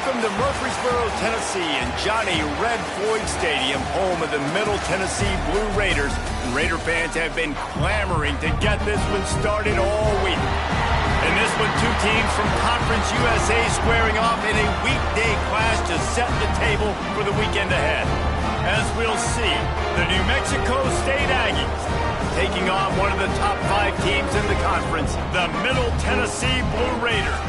Welcome to Murfreesboro, Tennessee, and Johnny Red Floyd Stadium, home of the Middle Tennessee Blue Raiders. And Raider fans have been clamoring to get this one started all week. In this one, two teams from Conference USA squaring off in a weekday clash to set the table for the weekend ahead. As we'll see, the New Mexico State Aggies taking on one of the top 5 teams in the conference, the Middle Tennessee Blue Raiders.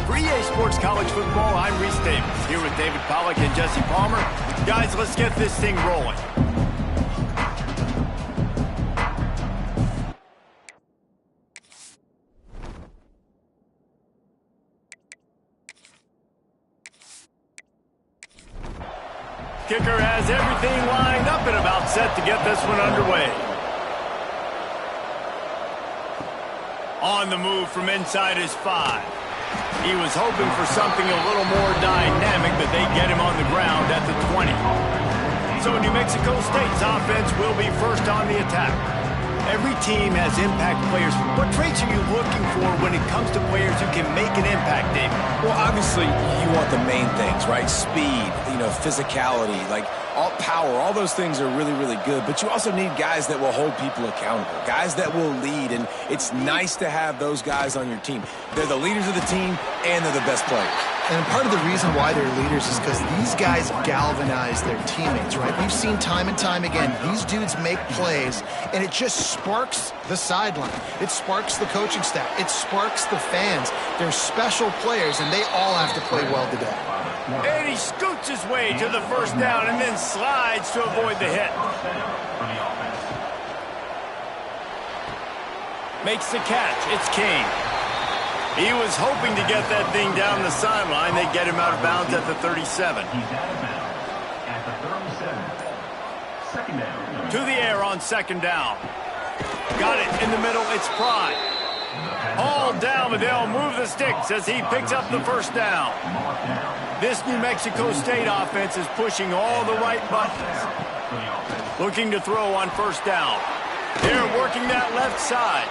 For EA Sports College Football, I'm Reese Davis, here with David Pollack and Jesse Palmer. Guys, let's get this thing rolling. Kicker has everything lined up and about set to get this one underway. On the move from inside his 5. He was hoping for something a little more dynamic, but they get him on the ground at the 20. So New Mexico State's offense will be first on the attack. Every team has impact players. What traits are you looking for when it comes to players who can make an impact, David? Well, obviously, you want the main things, right? Speed, physicality, all power, all those things are really, really good. But you also need guys that will hold people accountable, guys that will lead. And it's nice to have those guys on your team. They're the leaders of the team, and they're the best players. And part of the reason why they're leaders is because these guys galvanize their teammates, right? We've seen time and time again, these dudes make plays, and it just sparks the sideline. It sparks the coaching staff. It sparks the fans. They're special players, and they all have to play well today. And he scoots his way to the first down and then slides to avoid the hit. Makes the catch. It's Kane. He was hoping to get that thing down the sideline. They get him out of bounds at the 37. To the air on second down. Got it in the middle. It's Pride. All down, but they'll move the sticks as he picks up the first down. This New Mexico State offense is pushing all the right buttons. Looking to throw on first down. They're working that left side.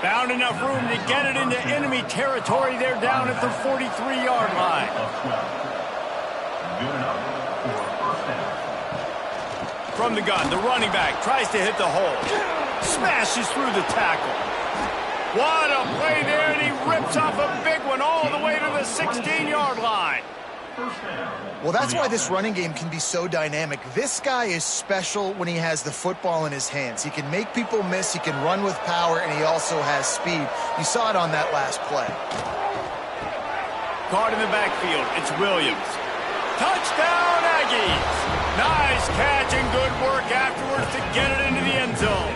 Found enough room to get it into enemy territory. They're down at the 43-yard line. From the gun, the running back tries to hit the hole. Smashes through the tackle. What a play there, and he rips off a big one all the way to the 16-yard line. Well, that's why this running game can be so dynamic. This guy is special when he has the football in his hands. He can make people miss, he can run with power, and he also has speed. You saw it on that last play. Caught in the backfield, it's Williams. Touchdown, Aggies! Nice catch and good work afterwards to get it into the end zone.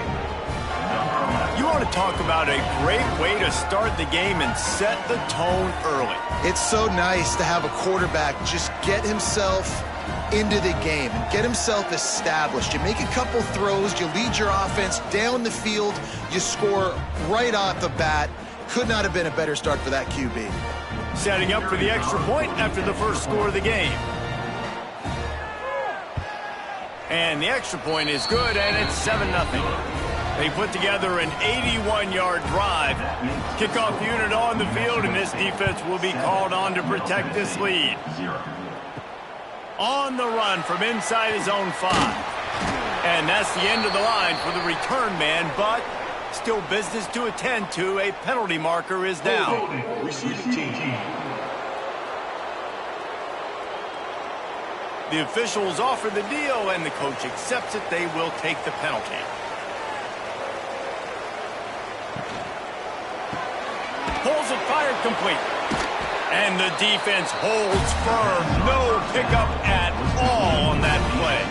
You want to talk about a great way to start the game and set the tone early. It's so nice to have a quarterback just get himself into the game and get himself established. You make a couple throws, you lead your offense down the field, you score right off the bat. Could not have been a better start for that QB. Setting up for the extra point after the first score of the game. And the extra point is good, and it's 7-0. They put together an 81-yard drive. Kickoff unit on the field, and this defense will be called on to protect this lead. On the run from inside his own 5. And that's the end of the line for the return man, but still business to attend to. A penalty marker is down. The officials offer the deal, and the coach accepts it. They will take the penalty. Pulls it, fired complete. And the defense holds firm. No pickup at all on that play.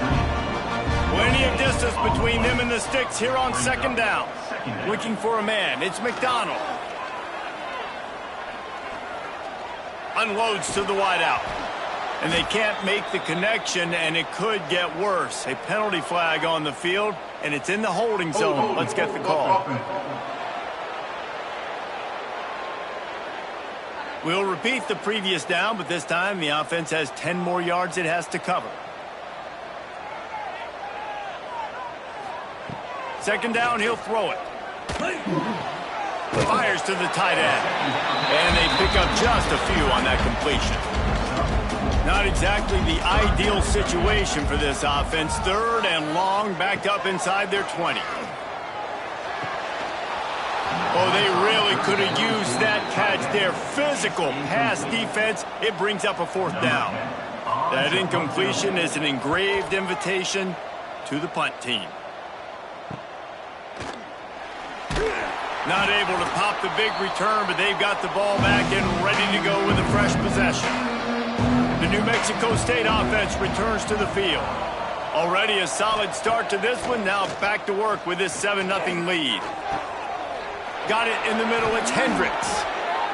Plenty of distance between them and the sticks here on second down. Looking for a man. It's McDonald. Unloads to the wideout. And they can't make the connection, and it could get worse. A penalty flag on the field, and it's in the holding zone. Let's get the call. We'll repeat the previous down, but this time the offense has 10 more yards it has to cover. Second down, he'll throw it. Fires to the tight end. And they pick up just a few on that completion. Not exactly the ideal situation for this offense. 3rd and long, backed up inside their 20. Oh, they really could have used that catch there. Physical pass defense. It brings up a 4th down. That incompletion is an engraved invitation to the punt team. Not able to pop the big return, but they've got the ball back and ready to go with a fresh possession. The New Mexico State offense returns to the field. Already a solid start to this one. Now back to work with this 7-0 lead. Got it in the middle. It's Hendricks.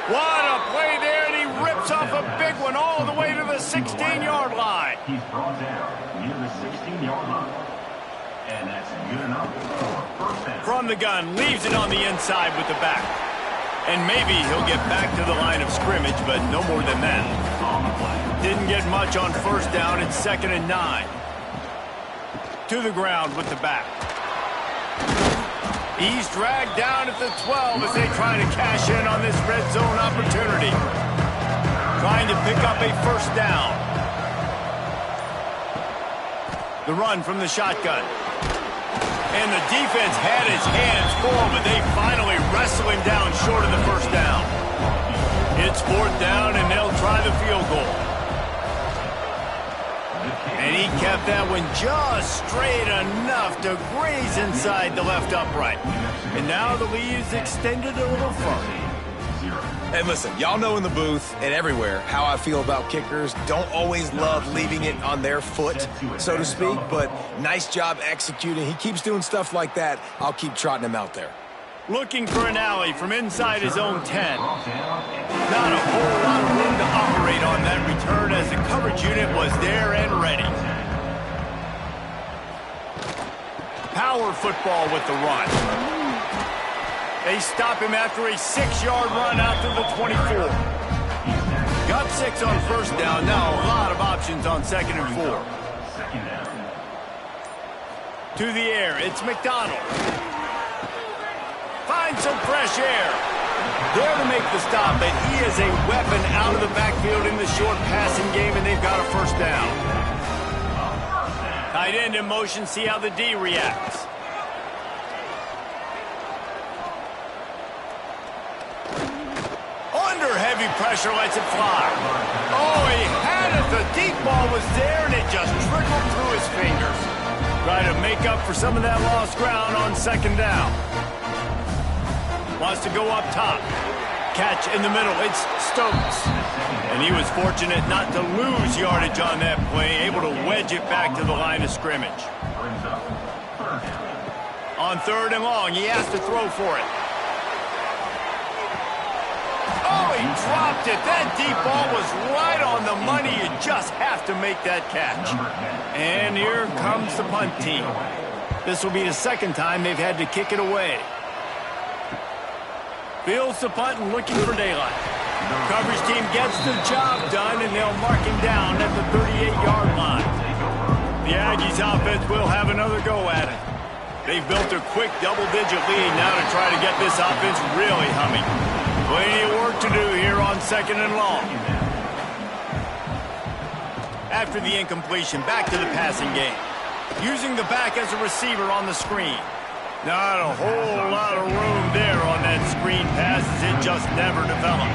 What a play there, and he rips off a big one all the way to the 16-yard line. He's brought down near the 16-yard line. And that's good enough for first down. From the gun, leaves it on the inside with the back. And maybe he'll get back to the line of scrimmage, but no more than that. Didn't get much on 1st down. It's 2nd and 9. To the ground with the back. He's dragged down at the 12 as they try to cash in on this red zone opportunity. Trying to pick up a 1st down. The run from the shotgun. And the defense had his hands full, but they finally wrestle him down short of the 1st down. It's 4th down, and they'll try the field goal. And he kept that one just straight enough to graze inside the left upright. And now the lead is extended a little further. And listen, y'all know in the booth and everywhere how I feel about kickers. Don't always love leaving it on their foot, so to speak, but nice job executing. He keeps doing stuff like that. I'll keep trotting him out there. Looking for an alley from inside his own 10. Not a whole lot of room to operate on that return as the coverage unit was there and ready. Power football with the run. They stop him after a 6-yard run out to the 24. Got 6 on 1st down. Now a lot of options on 2nd and 4. To the air, it's McDonald. Finds some fresh air. There to make the stop, but he is a weapon out of the backfield in the short passing game, and they've got a 1st down. Tight end in motion, see how the D reacts. Under heavy pressure, lets it fly. Oh, he had it. The deep ball was there, and it just trickled through his fingers. Try to make up for some of that lost ground on 2nd down. Wants to go up top. Catch in the middle. It's Stokes. And he was fortunate not to lose yardage on that play, able to wedge it back to the line of scrimmage. On 3rd and long, he has to throw for it. Oh, he dropped it. That deep ball was right on the money. You just have to make that catch. And here comes the punt team. This will be the 2nd time they've had to kick it away. Fields the punt and looking for daylight. Coverage team gets the job done, and they'll mark him down at the 38-yard line. The Aggies offense will have another go at it. They've built a quick double-digit lead now to try to get this offense really humming. Plenty of work to do here on 2nd and long. After the incompletion, back to the passing game. Using the back as a receiver on the screen. Not a whole lot of room there on that screen pass as it just never developed.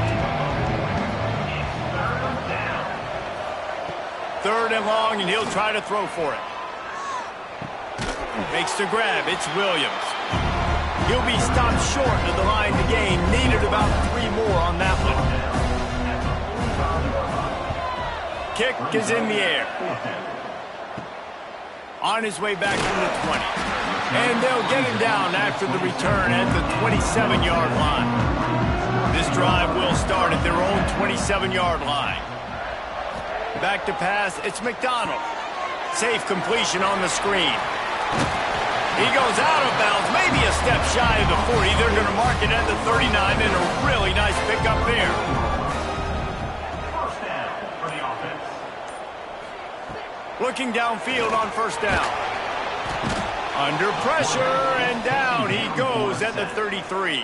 3rd and long, and he'll try to throw for it. Makes the grab. It's Williams. He'll be stopped short of the line to gain. Needed about 3 more on that one. Kick is in the air. On his way back from the 20. And they'll get him down after the return at the 27-yard line. This drive will start at their own 27-yard line. Back to pass, it's McDonald. Safe completion on the screen. He goes out of bounds, maybe a step shy of the 40. They're going to mark it at the 39, and a really nice pickup there. First down for the offense. Looking downfield on 1st down. Under pressure, and down he goes goes at the 33.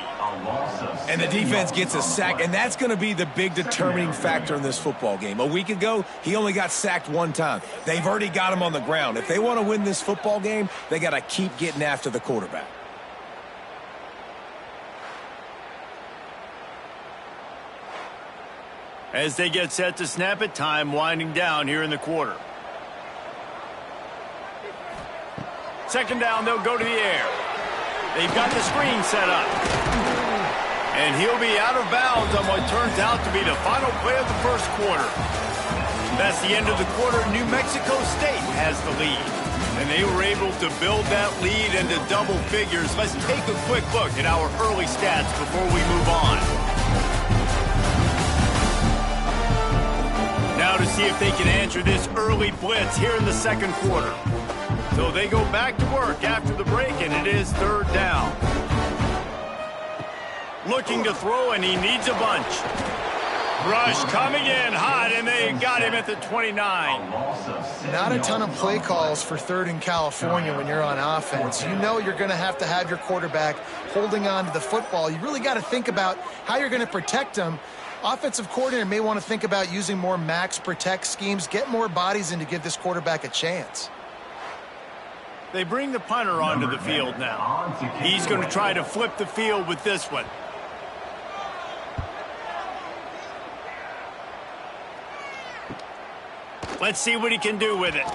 And the defense gets a sack, and that's going to be the big determining factor in this football game. A week ago, he only got sacked one time. They've already got him on the ground. If they want to win this football game, they got to keep getting after the quarterback. As they get set to snap it, time winding down here in the quarter. Second down, they'll go to the air. They've got the screen set up. And he'll be out of bounds on what turns out to be the final play of the first quarter. That's the end of the quarter. New Mexico State has the lead. And they were able to build that lead into double figures. Let's take a quick look at our early stats before we move on. Now to see if they can answer this early blitz here in the second quarter. So they go back to work after the break, and it is third down. Looking to throw, and he needs a bunch. Rush coming in hot, and they got him at the 29. Not a ton of play calls for third in California when you're on offense. You know you're going to have your quarterback holding on to the football. You really got to think about how you're going to protect him. Offensive coordinator may want to think about using more max protect schemes, get more bodies in to give this quarterback a chance. They bring the punter onto the field now. He's going to try to flip the field with this one. Let's see what he can do with it.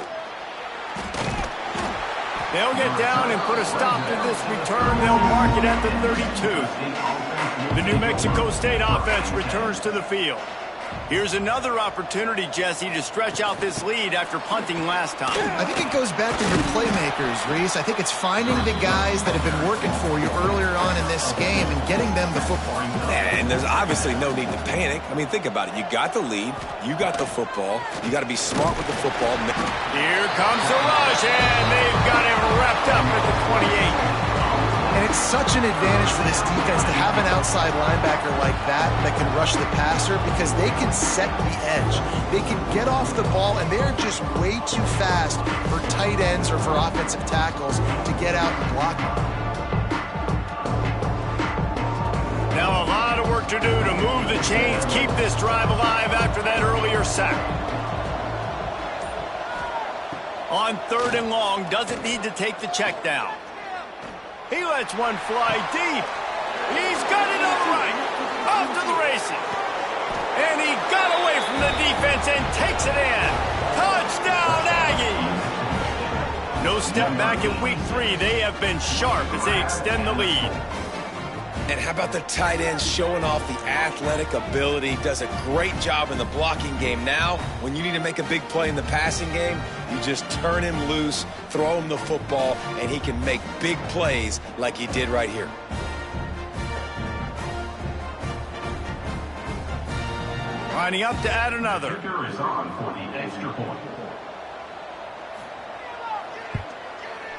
They'll get down and put a stop to this return. They'll mark it at the 32. The New Mexico State offense returns to the field. Here's another opportunity, Jesse, to stretch out this lead after punting last time. I think it goes back to your playmakers, Reese. I think it's finding the guys that have been working for you earlier on in this game and getting them the football. And there's obviously no need to panic. I mean, think about it. You got the lead. You got the football. You got to be smart with the football. Here comes the rush, and they've got him wrapped up at the 28. And it's such an advantage for this defense to have an outside linebacker like that can rush the passer because they can set the edge. They can get off the ball, and they're just way too fast for tight ends or for offensive tackles to get out and block them. Now a lot of work to do to move the chains, keep this drive alive after that earlier sack. On third and long, doesn't need to take the check down. He lets one fly deep. He's got it upright. Off to the races. And he got away from the defense and takes it in. Touchdown, Aggies. No step back in week 3. They have been sharp as they extend the lead. And how about the tight end showing off the athletic ability? Does a great job in the blocking game. Now, when you need to make a big play in the passing game, you just turn him loose, throw him the football, and he can make big plays like he did right here. Lining up to add another. Kicker is on for the extra point.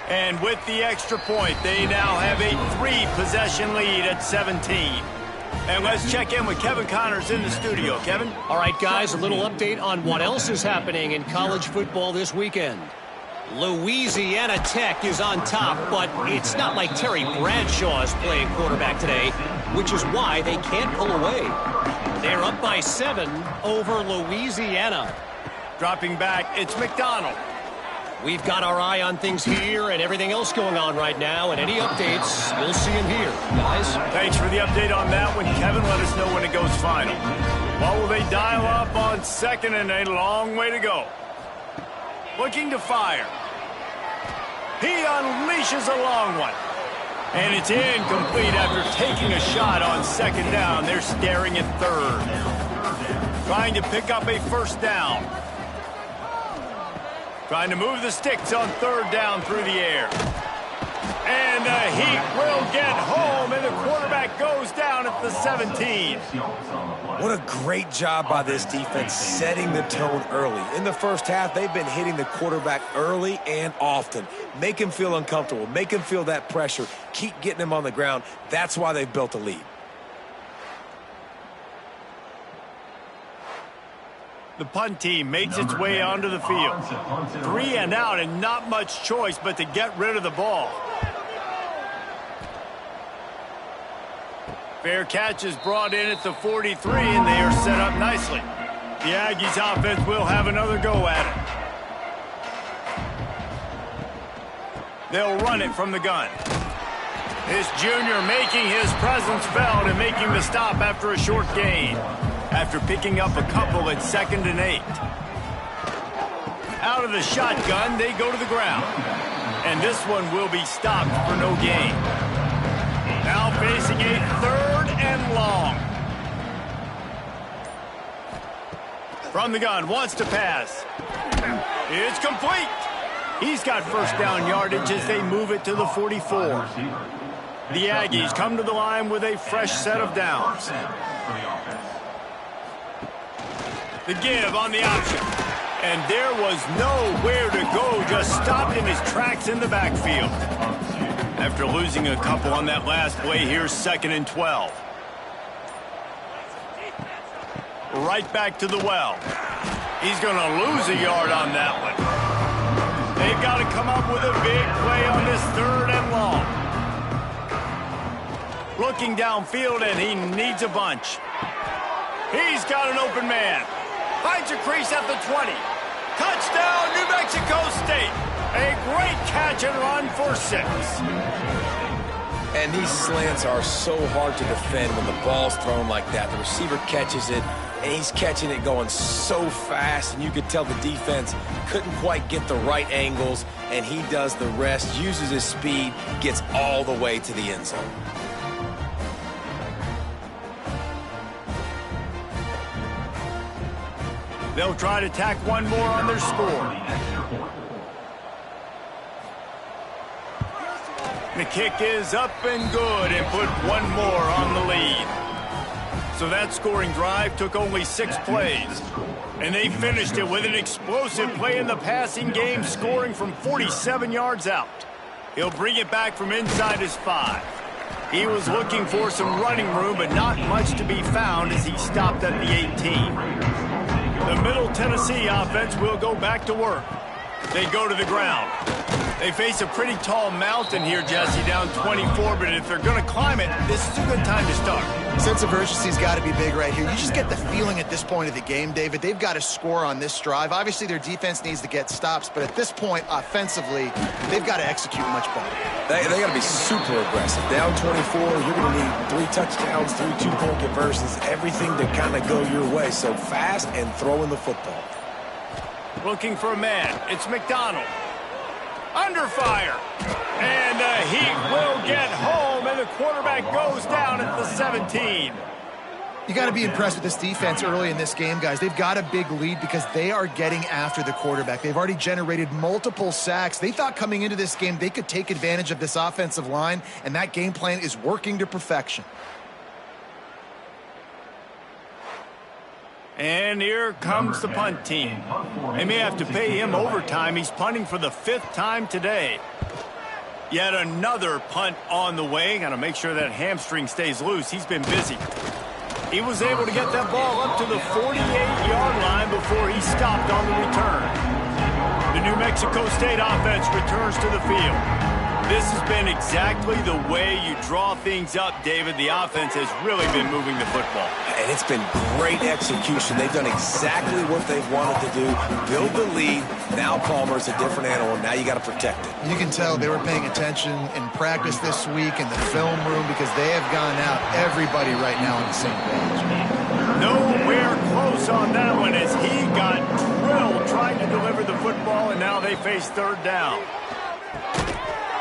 And with the extra point, they now have a 3-possession lead at 17. And let's check in with Kevin Connors in the studio. Kevin? All right, guys, a little update on what else is happening in college football this weekend. Louisiana Tech is on top, but it's not like Terry Bradshaw is playing quarterback today, which is why they can't pull away. They're up by 7 over Louisiana. Dropping back, it's McDonald. We've got our eye on things here and everything else going on right now, and any updates, we'll see them here, guys. Thanks for the update on that one, Kevin. Let us know when it goes final. What will they dial up on second, and a long way to go? Looking to fire. He unleashes a long one. And it's incomplete after taking a shot on second down. They're staring at third. Trying to pick up a first down. Trying to move the sticks on third down through the air. And the Heat will get home, and the quarterback goes down at the 17. What a great job by this defense setting the tone early. In the first half, they've been hitting the quarterback early and often. Make him feel uncomfortable. Make him feel that pressure. Keep getting him on the ground. That's why they've built a lead. The punt team makes its way onto the field. 3 and out, and not much choice but to get rid of the ball. Fair catch is brought in at the 43, and they are set up nicely. The Aggies offense will have another go at it. They'll run it from the gun. This junior making his presence felt and making the stop after a short gain. After picking up a couple at 2nd and 8. Out of the shotgun, they go to the ground. And this one will be stopped for no gain. Now facing a 3rd and long. From the gun, wants to pass. It's complete. He's got first down yardage as they move it to the 44. The Aggies come to the line with a fresh set of downs. The give on the option. And there was nowhere to go, just stopped in his tracks in the backfield. After losing a couple on that last play, here's 2nd and 12. Right back to the well. He's going to lose a yard on that one. They've got to come up with a big play on this 3rd and long. Looking downfield, and he needs a bunch. He's got an open man. Finds a crease at the 20. Touchdown, New Mexico State. A great catch and run for 6. And these slants are so hard to defend when the ball's thrown like that. The receiver catches it, and he's catching it going so fast, and you could tell the defense couldn't quite get the right angles, and he does the rest, uses his speed, gets all the way to the end zone. They'll try to tack one more on their score. The kick is up and good and put one more on the lead. So that scoring drive took only 6 plays. And they finished it with an explosive play in the passing game, scoring from 47 yards out. He'll bring it back from inside his 5. He was looking for some running room, but not much to be found as he stopped at the 18. The Middle Tennessee offense will go back to work. They go to the ground. They face a pretty tall mountain here, Jesse, down 24, but if they're going to climb it, this is a good time to start. Sense of urgency's got to be big right here. You just get the feeling at this point of the game, David, they've got to score on this drive. Obviously, their defense needs to get stops, but at this point, offensively, they've got to execute much better. They got to be super aggressive. Down 24, you're going to need 3 touchdowns, 3 two-point conversions, everything to kind of go your way. So fast and throwing the football. Looking for a man. It's McDonald. Under fire. And he will get home, and the quarterback goes down at the 17. You got to be impressed with this defense early in this game, guys. They've got a big lead because they are getting after the quarterback. They've already generated multiple sacks. They thought coming into this game they could take advantage of this offensive line, and that game plan is working to perfection. And here comes the punt team. They may have to pay him overtime. He's punting for the 5th time today. Yet another punt on the way. Got to make sure that hamstring stays loose. He's been busy. He was able to get that ball up to the 48-yard line before he stopped on the return. The New Mexico State offense returns to the field. This has been exactly the way you draw things up, David. The offense has really been moving the football. And it's been great execution. They've done exactly what they've wanted to do. Build the lead. Now Palmer's a different animal. Now you got to protect it. You can tell they were paying attention in practice this week in the film room because they have gone out everybody right now on the same page. Nowhere close on that one as he got drilled trying to deliver the football, and now they face 3rd down.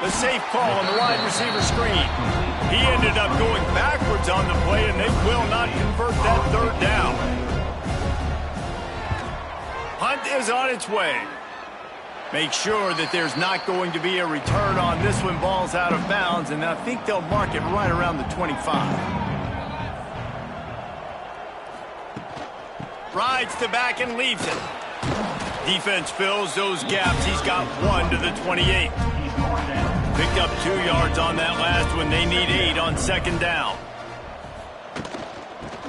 The safe call on the wide receiver screen. He ended up going backwards on the play, and they will not convert that 3rd down. Punt is on its way. Make sure that there's not going to be a return on this one. Ball's out of bounds, and I think they'll mark it right around the 25. Rides to back and leaves it. Defense fills those gaps. He's got 1 to the 28. Picked up 2 yards on that last one. They need 8 on 2nd down.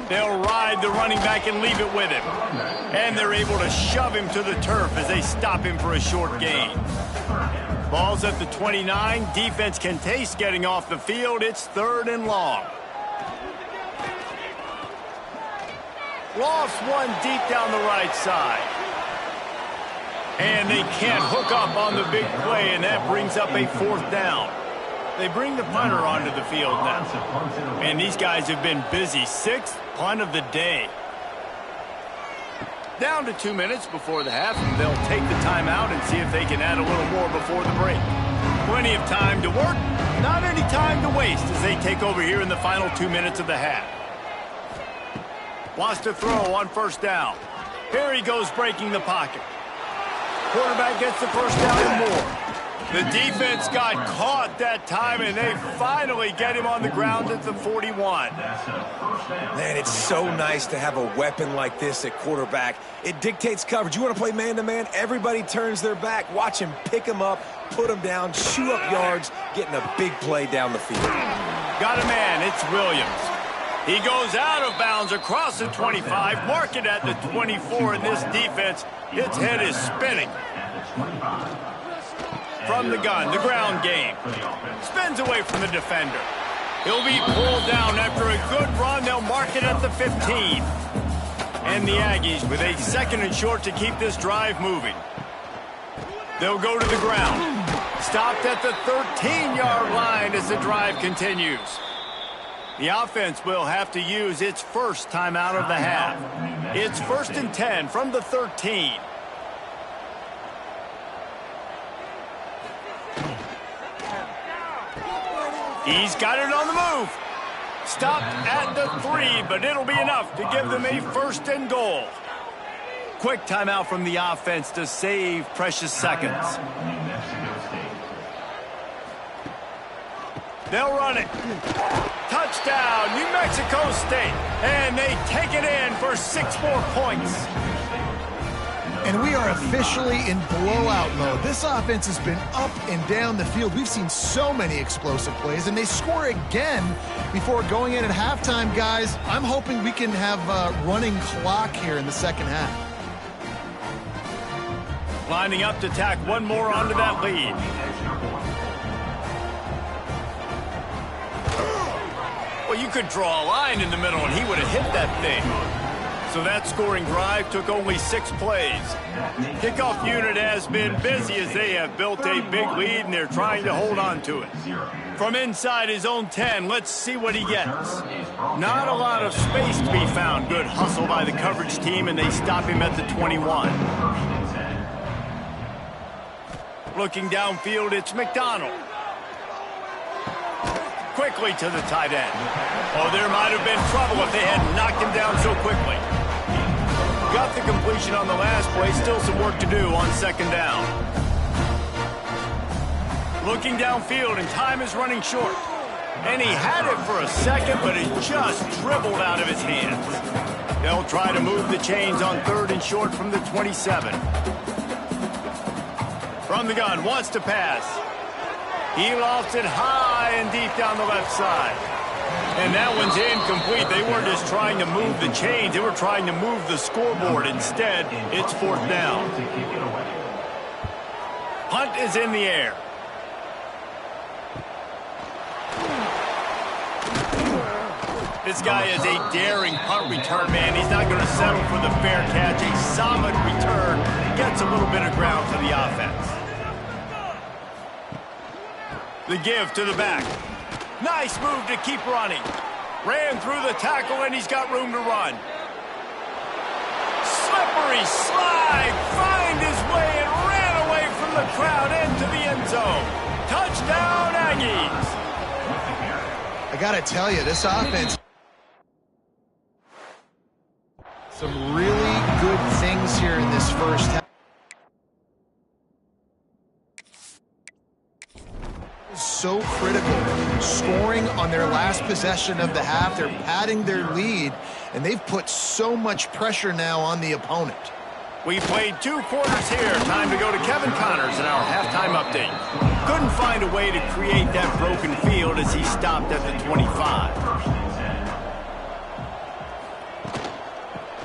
They'll ride the running back and leave it with him. And they're able to shove him to the turf as they stop him for a short gain. Ball's at the 29. Defense can taste getting off the field. It's 3rd and long. Lofts one deep down the right side. And they can't hook up on the big play, and that brings up a 4th down. They bring the punter onto the field now. And these guys have been busy. 6th punt of the day. Down to 2 minutes before the half, and they'll take the timeout and see if they can add a little more before the break. Plenty of time to work, not any time to waste as they take over here in the final 2 minutes of the half. Wants to throw on 1st down. Here he goes breaking the pocket. Quarterback gets the 1st down and more. The defense got caught that time, and they finally get him on the ground at the 41. Man, it's so nice to have a weapon like this at quarterback. It dictates coverage. You want to play man-to-man? Everybody turns their back. Watch him pick him up, put him down, chew up yards, getting a big play down the field. Got a man. It's Williams. He goes out of bounds across the 25, mark it at the 24, and this defense, its head is spinning. From the gun, the ground game. Spins away from the defender. He'll be pulled down after a good run. They'll mark it at the 15. And the Aggies with a 2nd and short to keep this drive moving. They'll go to the ground. Stopped at the 13-yard line as the drive continues. The offense will have to use its 1st timeout of the half. It's 1st and 10 from the 13. He's got it on the move. Stopped at the 3, but it'll be enough to give them a 1st and goal. Quick timeout from the offense to save precious seconds. They'll run it. Touchdown, New Mexico State. And they take it in for 6 more points. And we are officially in blowout mode. This offense has been up and down the field. We've seen so many explosive plays, and they score again before going in at halftime, guys. I'm hoping we can have a running clock here in the 2nd half. Lining up to tack one more onto that lead. Well, you could draw a line in the middle, and he would have hit that thing. So that scoring drive took only 6 plays. Kickoff unit has been busy as they have built a big lead, and they're trying to hold on to it. From inside his own 10, let's see what he gets. Not a lot of space to be found. Good hustle by the coverage team, and they stop him at the 21. Looking downfield, it's McDonald. Quickly to the tight end. Oh, there might have been trouble if they had knocked him down so quickly. Got the completion on the last play. Still some work to do on 2nd down. Looking downfield, and time is running short. And he had it for a second, but it just dribbled out of his hands. They'll try to move the chains on 3rd and short from the 27. From the gun, wants to pass. He lofts it high and deep down the left side. And that one's incomplete. They weren't just trying to move the chains. They were trying to move the scoreboard. Instead, it's 4th down. Punt is in the air. This guy is a daring punt return man. He's not going to settle for the fair catch. A solid return. Gets a little bit of ground for the offense. The give to the back. Nice move to keep running. Ran through the tackle, and he's got room to run. Slippery slide. Find his way and ran away from the crowd into the end zone. Touchdown, Aggies. I got to tell you, this offense, some really good things here in this 1st half. So critical, scoring on their last possession of the half. They're padding their lead, and they've put so much pressure now on the opponent. We played 2 quarters here. Time to go to Kevin Connors in our halftime update. Couldn't find a way to create that broken field as he stopped at the 25.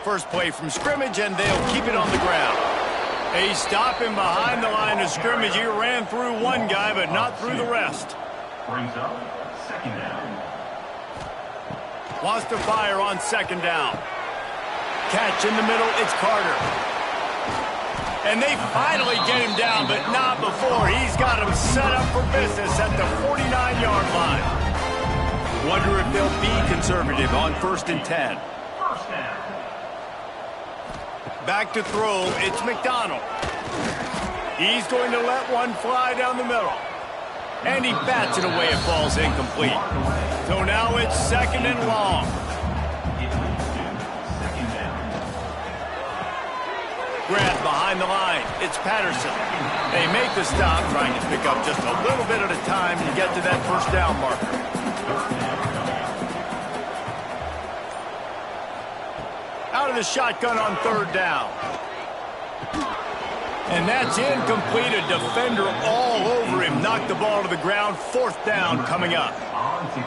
First play from scrimmage, and they'll keep it on the ground. They stop him behind the line of scrimmage. He ran through one guy, but not through the rest. Brings up 2nd down. Wants to fire on 2nd down. catch in the middle. It's Carter. And they finally get him down, but not before. He's got him set up for business at the 49-yard line. Wonder if they'll be conservative on 1st and 10. Back to throw. It's McDonald. He's going to let one fly down the middle. And he bats it away. It falls incomplete. So now it's 2nd and long. Grab behind the line. It's Patterson. They make the stop, trying to pick up just a little bit at a time to get to that 1st down marker. Out of the shotgun on 3rd down. And that's incomplete. A defender all over him. Knocked the ball to the ground. 4th down coming up.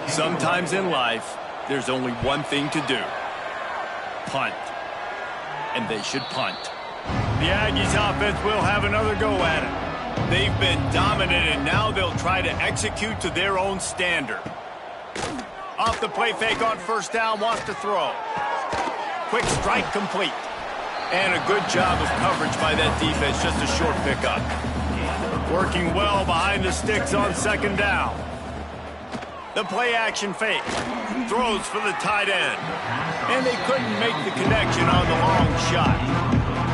Sometimes in life, there's only one thing to do. Punt. And they should punt. The Aggies offense will have another go at it. They've been dominant, and now they'll try to execute to their own standard. Off the play fake on 1st down, wants to throw. Quick strike complete. And a good job of coverage by that defense, just a short pickup. Working well behind the sticks on 2nd down. The play action fake. Throws for the tight end. And they couldn't make the connection on the long shot.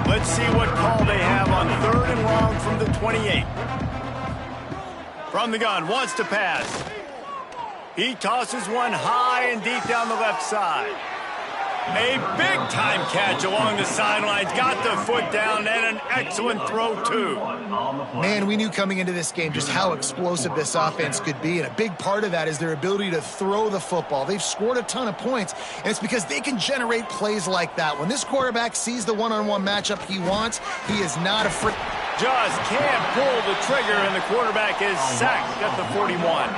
Let's see what call they have on 3rd and long from the 28. From the gun, wants to pass. He tosses one high and deep down the left side. A big-time catch along the sidelines. Got the foot down and an excellent throw, too. Man, we knew coming into this game just how explosive this offense could be, and a big part of that is their ability to throw the football. They've scored a ton of points, and it's because they can generate plays like that. When this quarterback sees the one-on-one matchup he wants, he is not afraid. Just can't pull the trigger, and the quarterback is sacked at the 41.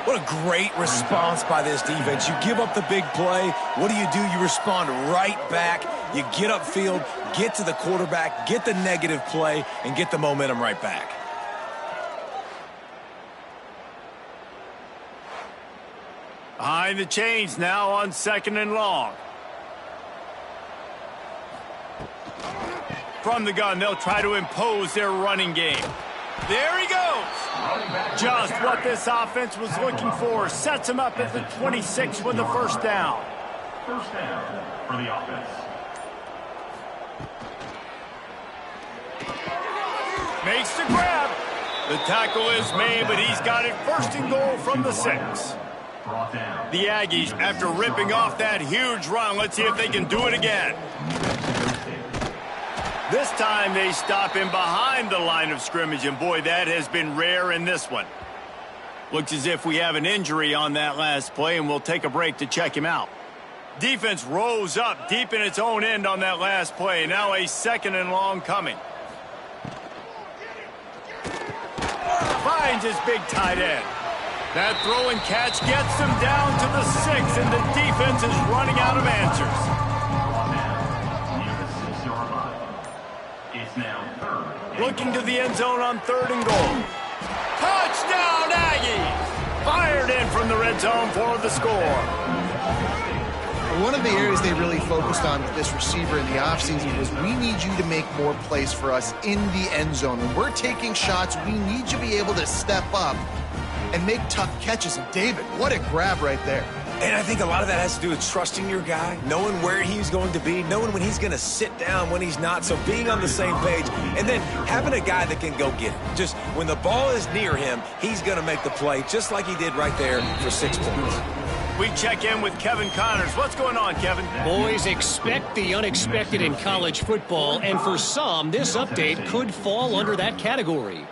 What a great response by this defense. You give up the big play. What do? You respond right back. You get upfield, get to the quarterback, get the negative play, and get the momentum right back. Behind the chains now on 2nd and long. From the gun, they'll try to impose their running game. There he goes. Just what this offense was looking for. Sets him up at the 26 with the 1st down. 1st down for the offense. Makes the grab. The tackle is made, but he's got it 1st and goal from the 6. The Aggies, after ripping off that huge run, let's see if they can do it again. This time they stop him behind the line of scrimmage, and boy, that has been rare in this one. Looks as if we have an injury on that last play, and we'll take a break to check him out. Defense rose up deep in its own end on that last play. Now a 2nd and long coming. Finds his big tight end. That throw and catch gets them down to the 6, and the defense is running out of answers. Looking to the end zone on 3rd and goal. Touchdown, Aggies! Fired in from the red zone for the score. One of the areas they really focused on with this receiver in the offseason was we need you to make more plays for us in the end zone. When we're taking shots, we need you to be able to step up and make tough catches. And David, what a grab right there. And I think a lot of that has to do with trusting your guy, knowing where he's going to be, knowing when he's going to sit down, when he's not. So being on the same page, and then having a guy that can go get it. Just when the ball is near him, he's going to make the play, just like he did right there for 6 points. We check in with Kevin Connors. What's going on, Kevin? Boys, expect the unexpected in college football, and for some, this update could fall under that category.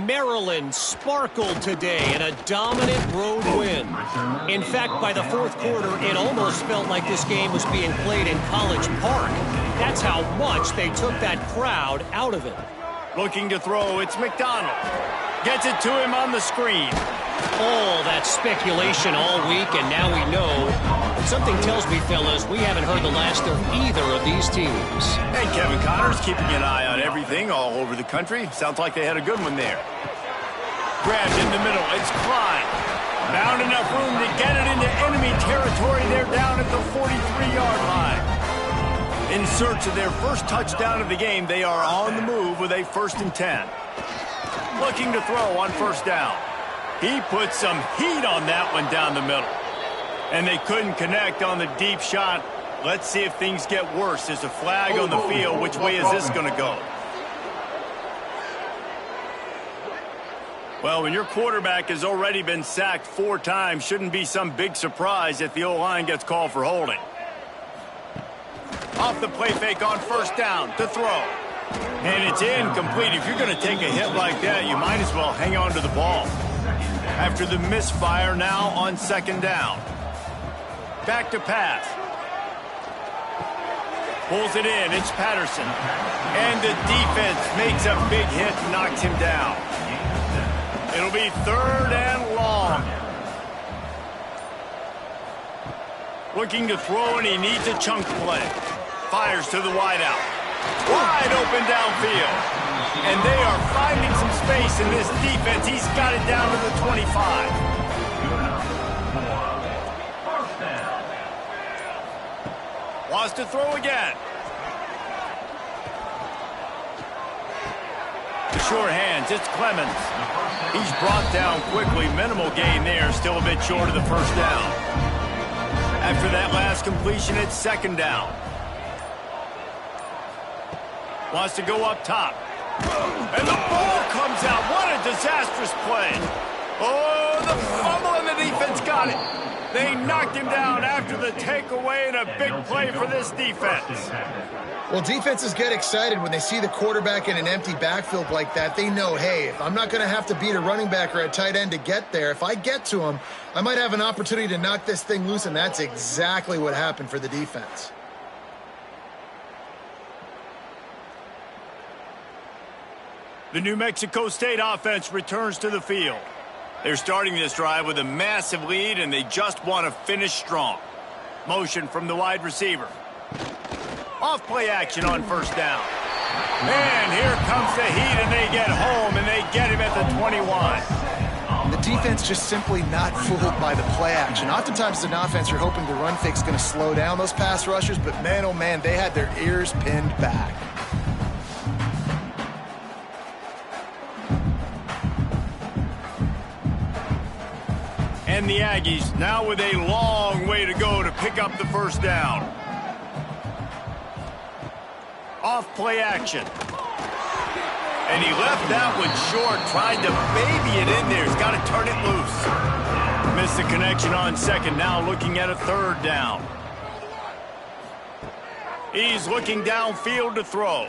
Maryland sparkled today in a dominant road win. In fact, by the 4th quarter, it almost felt like this game was being played in College Park. That's how much they took that crowd out of it. Looking to throw, it's McDonald. Gets it to him on the screen. All that speculation all week, and now we know. But something tells me, fellas, we haven't heard the last of either of these teams. And Kevin Connors keeping an eye on everything all over the country. Sounds like they had a good one there. Grabbed in the middle. It's Klein. Found enough room to get it into enemy territory. They're down at the 43-yard line. In search of their first touchdown of the game, they are on the move with a 1st and 10. Looking to throw on 1st down. He put some heat on that one down the middle. And they couldn't connect on the deep shot. Let's see if things get worse. There's a flag on the field. Which way is this going to go? Well, when your quarterback has already been sacked 4 times, shouldn't be some big surprise if the O-line gets called for holding. Off the play fake on 1st down to throw. And it's incomplete. If you're going to take a hit like that, you might as well hang on to the ball. After the misfire, now on 2nd down. Back to pass. Pulls it in. It's Patterson. And the defense makes a big hit and knocks him down. It'll be 3rd and long. Looking to throw, and he needs a chunk play. Fires to the wideout. Wide open downfield. And they are finding some space in this defense. He's got it down to the 25. Wants to throw again. The sure hands, it's Clemens. He's brought down quickly. Minimal gain there, still a bit short of the 1st down. After that last completion, it's 2nd down. Wants to go up top. And the ball comes out. What a disastrous play. Oh, the fumble, and the defense got it. They knocked him down after the takeaway, and a big play for this defense. Well, defenses get excited when they see the quarterback in an empty backfield like that. They know, hey, if I'm not going to have to beat a running back or a tight end to get there, if I get to him, I might have an opportunity to knock this thing loose, and that's exactly what happened for the defense. The New Mexico State offense returns to the field. They're starting this drive with a massive lead, and they just want to finish strong. Motion from the wide receiver. Off play action on 1st down. And here comes the heat, and they get home, and they get him at the 21. The defense just simply not fooled by the play action. Oftentimes as an offense, you're hoping the run fake's going to slow down those pass rushers, but man, oh man, they had their ears pinned back. And the Aggies now with a long way to go to pick up the 1st down. Off play action. And he left that one short, tried to baby it in there. He's got to turn it loose. Missed the connection on 2nd, now looking at a 3rd down. He's looking downfield to throw.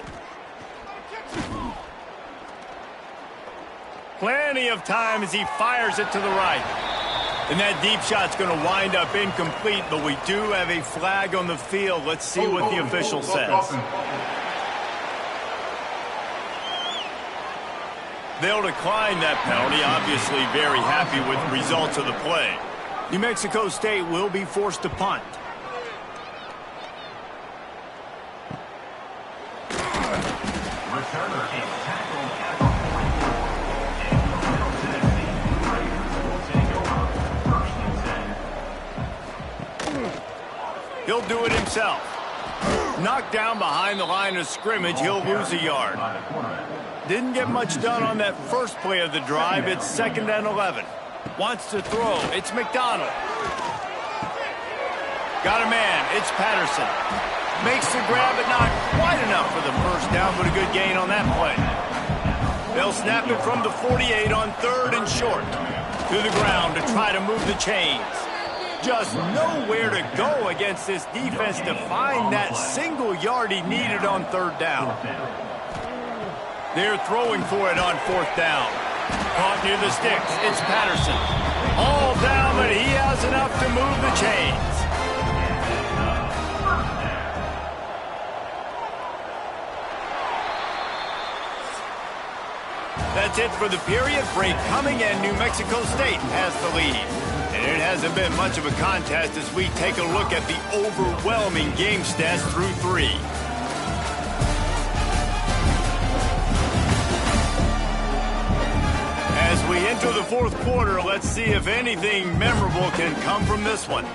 Plenty of time as he fires it to the right. And that deep shot's going to wind up incomplete, but we do have a flag on the field. Let's see what the official says. They'll decline that penalty, obviously very happy with the results of the play. New Mexico State will be forced to punt. He'll do it himself. Knocked down behind the line of scrimmage, he'll lose a yard. Didn't get much done on that first play of the drive. It's 2nd and 11. Wants to throw. It's McDonald. Got a man. It's Patterson. Makes the grab, but not quite enough for the 1st down, but a good gain on that play. They'll snap it from the 48 on 3rd and short. To the ground to try to move the chains. Just nowhere to go against this defense to find that single yard he needed on 3rd down. They're throwing for it on 4th down. Caught near the sticks. It's Patterson. All down, but he has enough to move the chains. That's it for the period. Break coming, and New Mexico State has the lead. And it hasn't been much of a contest as we take a look at the overwhelming game stats through 3. As we enter the 4th quarter, let's see if anything memorable can come from this one.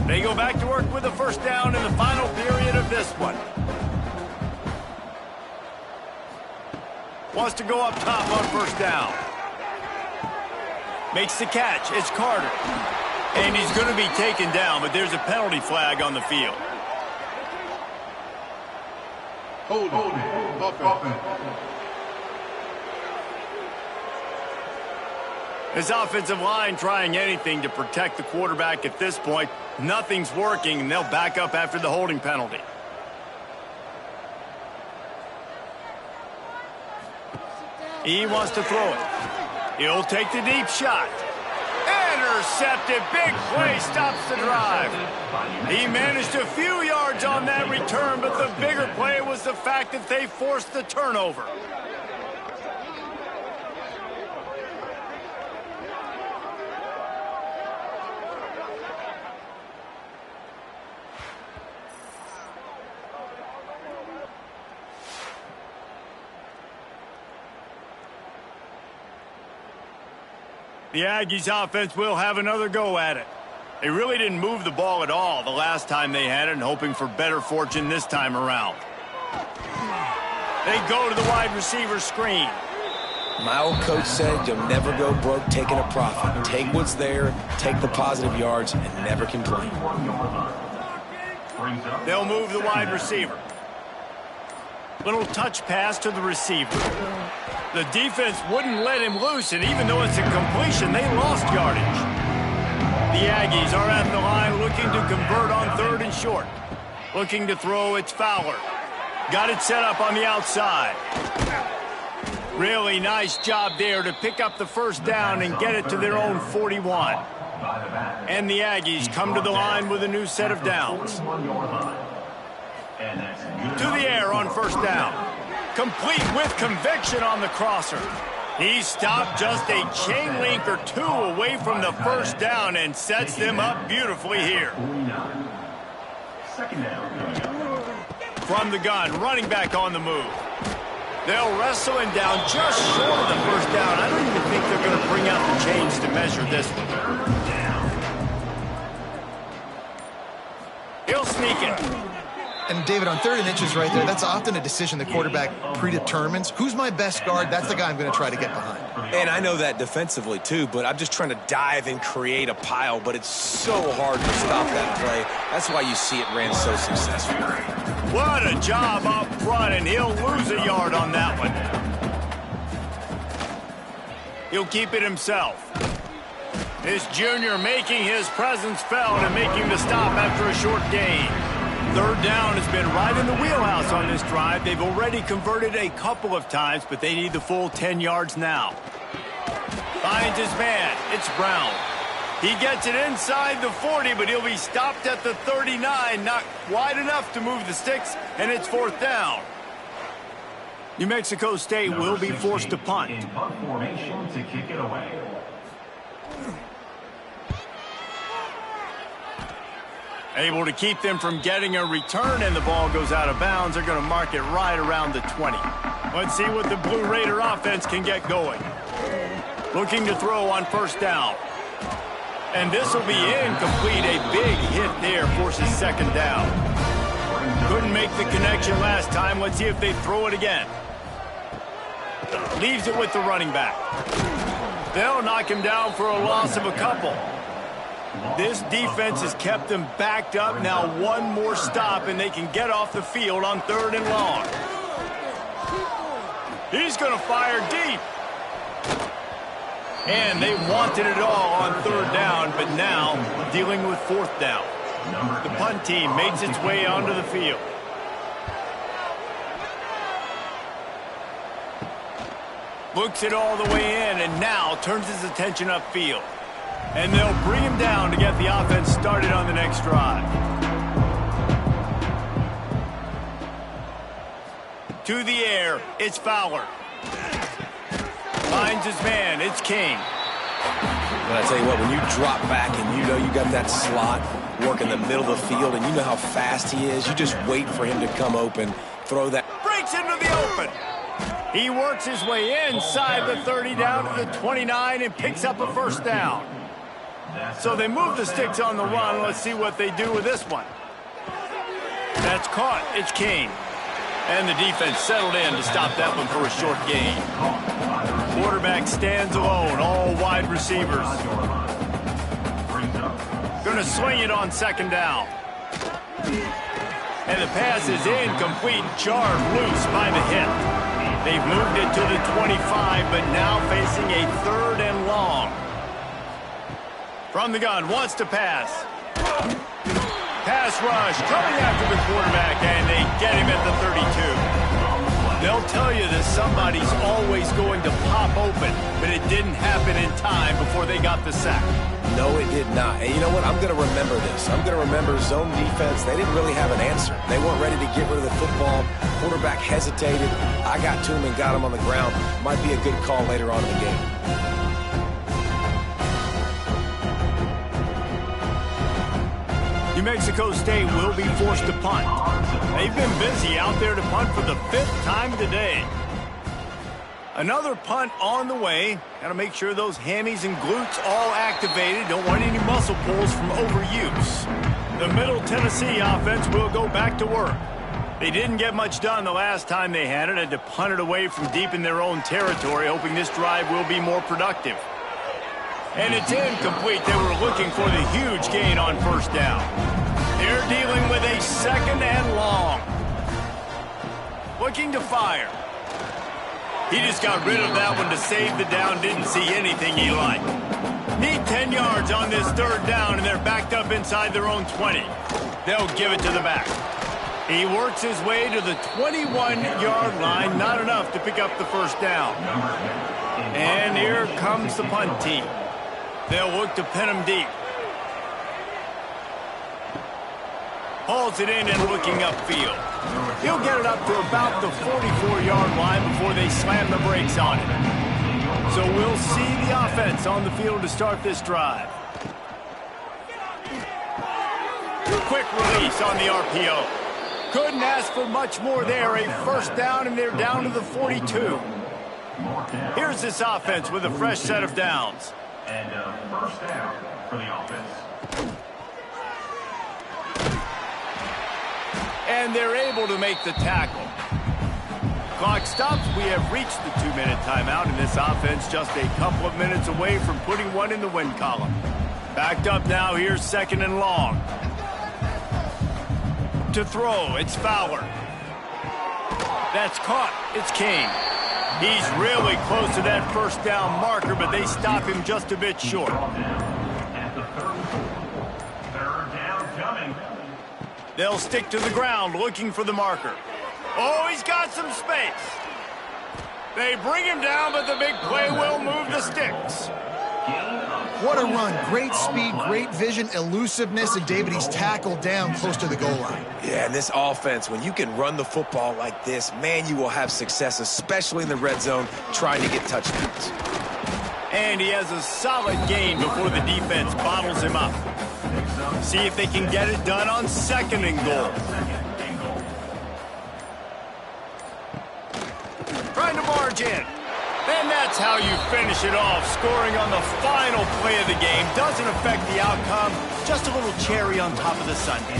They go back to work with the 1st down in the final period of this one. Wants to go up top on first down. Makes the catch. It's Carter. And he's going to be taken down, but there's a penalty flag on the field. Hold it. His offensive line trying anything to protect the quarterback at this point. Nothing's working, and they'll back up after the holding penalty. He wants to throw it. He'll take the deep shot. Intercepted. Big play stops the drive. He managed a few yards on that return, but the bigger play was the fact that they forced the turnover. The Aggies offense will have another go at it. They really didn't move the ball at all the last time they had it, and hoping for better fortune this time around. They go to the wide receiver screen. My old coach said you'll never go broke taking a profit. Take what's there, take the positive yards, and never complain. They'll move the wide receiver. Little touch pass to the receiver. The defense wouldn't let him loose, and even though it's a completion, they lost yardage. The Aggies are at the line looking to convert on 3rd and short. Looking to throw, it's Fowler. Got it set up on the outside. Really nice job there to pick up the first down and get it to their own 41. And the Aggies come to the line with a new set of downs. To the air on first down. Complete with conviction on the crosser. He stopped just a chain link or two away from the first down and sets them up beautifully here. From the gun, running back on the move. They'll wrestle him down just short of the first down. I don't even think they're going to bring out the chains to measure this one. He'll sneak it. And, David, on 3rd and inches right there, that's often a decision the quarterback predetermines. Who's my best guard? That's the guy I'm going to try to get behind. And I know that defensively, too, but I'm just trying to dive and create a pile, but it's so hard to stop that play. That's why you see it ran so successfully. What a job up front, and he'll lose a yard on that one. He'll keep it himself. This junior making his presence felt and making the stop after a short gain. 3rd down has been right in the wheelhouse on this drive. They've already converted a couple of times, but they need the full 10 yards now. Finds his man. It's Brown. He gets it inside the 40, but he'll be stopped at the 39. Not wide enough to move the sticks, and it's 4th down. New Mexico State will be forced to punt. In punt formation to kick it away. Able to keep them from getting a return, and the ball goes out of bounds. They're going to mark it right around the 20. Let's see what the Blue Raider offense can get going. Looking to throw on first down. And this will be incomplete. A big hit there forces 2nd down. Couldn't make the connection last time. Let's see if they throw it again. Leaves it with the running back. They'll knock him down for a loss of a couple. This defense has kept them backed up. Now one more stop, and they can get off the field on 3rd and long. He's going to fire deep. And they wanted it all on 3rd down, but now dealing with 4th down. The punt team makes its way onto the field. Looks it all the way in, and now turns his attention upfield. And they'll bring him down to get the offense started on the next drive. To the air, it's Fowler. Finds his man, it's King. But I tell you what, when you drop back and you know you got that slot work in the middle of the field and you know how fast he is, you just wait for him to come open, throw that. Breaks into the open. He works his way inside the 30 down to the 29 and picks up a first down. So they move the sticks on the run. Let's see what they do with this one. That's caught. It's King. And the defense settled in to stop that one for a short gain. Quarterback stands alone, all wide receivers. Going to swing it on second down. And the pass is incomplete, jarred loose by the hip. They've moved it to the 25, but now facing a 3rd and long. From the gun, wants to pass. Pass rush, coming after the quarterback, and they get him at the 32. They'll tell you that somebody's always going to pop open, but it didn't happen in time before they got the sack. No, it did not. And you know what? I'm going to remember this. I'm going to remember zone defense. They didn't really have an answer. They weren't ready to get rid of the football. Quarterback hesitated. I got to him and got him on the ground. Might be a good call later on in the game. New Mexico State will be forced to punt. They've been busy out there to punt for the 5th time today. Another punt on the way. Got to make sure those hammies and glutes all activated. Don't want any muscle pulls from overuse. The Middle Tennessee offense will go back to work. They didn't get much done the last time they had it. Had to punt it away from deep in their own territory, hoping this drive will be more productive. And it's incomplete. They were looking for the huge gain on first down. They're dealing with a 2nd and long. Looking to fire. He just got rid of that one to save the down. Didn't see anything he liked. Need 10 yards on this 3rd down, and they're backed up inside their own 20. They'll give it to the back. He works his way to the 21-yard line. Not enough to pick up the first down. And here comes the punt team. They'll look to pin him deep. Hauls it in and looking upfield. He'll get it up to about the 44-yard line before they slam the brakes on it. So we'll see the offense on the field to start this drive. Quick release on the RPO. Couldn't ask for much more there. A first down, and they're down to the 42. Here's this offense with a fresh set of downs. And first down for the offense. And they're able to make the tackle. Clock stops. We have reached the 2-minute timeout, and this offense just a couple of minutes away from putting one in the win column. Backed up now. Here's 2nd and long. To throw, it's Fowler. That's caught. It's King. He's really close to that first down marker, but they stop him just a bit short. At the 3rd down coming. They'll stick to the ground looking for the marker. Oh, he's got some space. They bring him down, but the big play will move the sticks. What a run. Great speed, great vision, elusiveness, and David, he's tackled down close to the goal line. Yeah, and this offense, when you can run the football like this, man, you will have success, especially in the red zone, trying to get touchdowns. And he has a solid gain before the defense bottles him up. See if they can get it done on 2nd and goal. Trying to barge in. And that's how you finish it off. Scoring on the final play of the game doesn't affect the outcome. Just a little cherry on top of the sundae.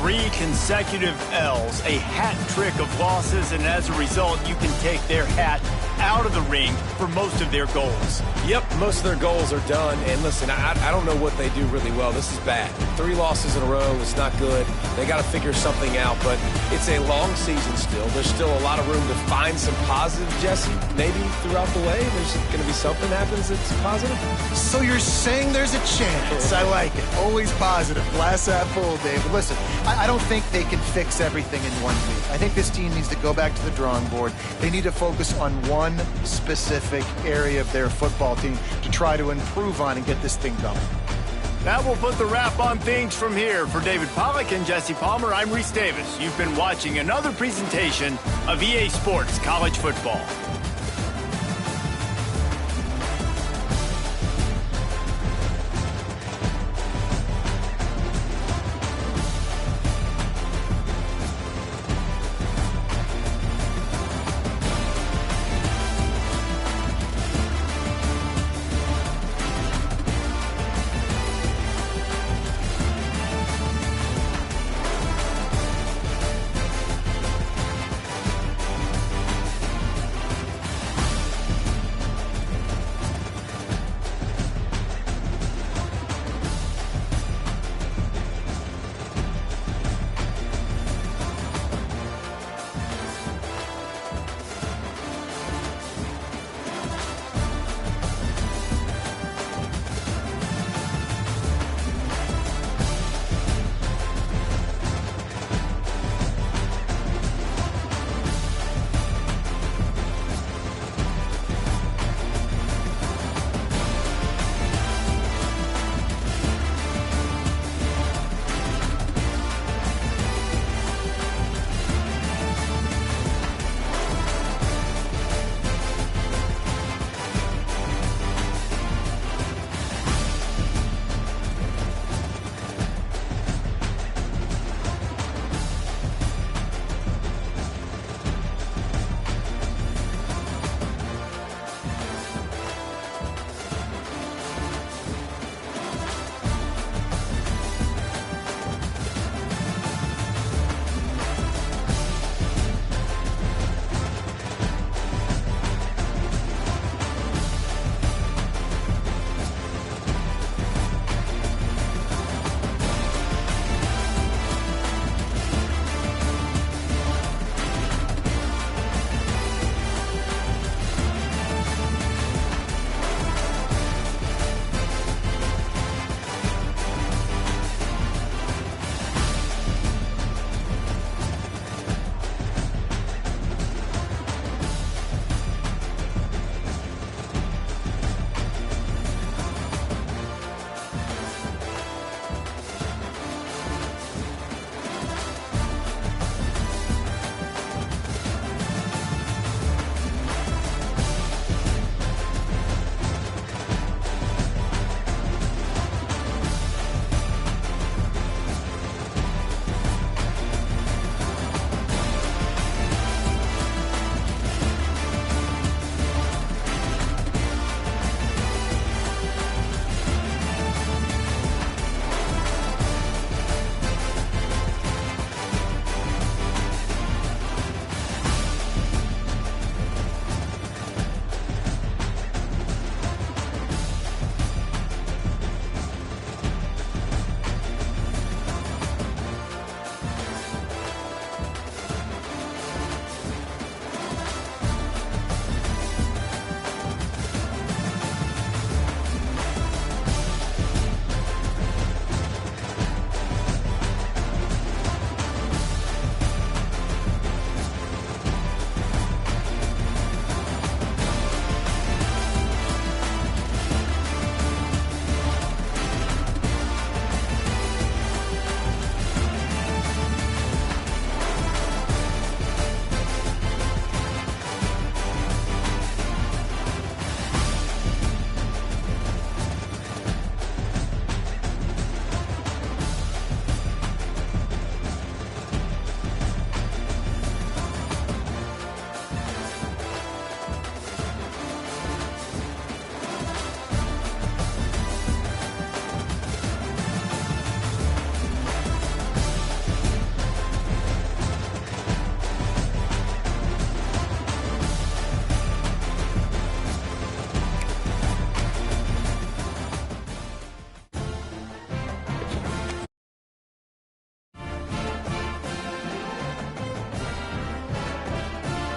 3 consecutive L's, a hat trick of losses, and as a result, you can take their hat out of the ring for most of their goals. Yep, most of their goals are done. And listen, I don't know what they do really well. This is bad. 3 losses in a row. It's not good. They got to figure something out, but it's a long season still. There's still a lot of room to find some positive, Jesse. Maybe throughout the way, there's going to be something happens that's positive. So you're saying there's a chance. I like it. Always positive. Glass half full, David. Listen, I don't think they can fix everything in 1 week. I think this team needs to go back to the drawing board. They need to focus on one specific area of their football team to try to improve on and get this thing going. That will put the wrap on things from here. For David Pollack and Jesse Palmer, I'm Reese Davis. You've been watching another presentation of EA Sports College Football.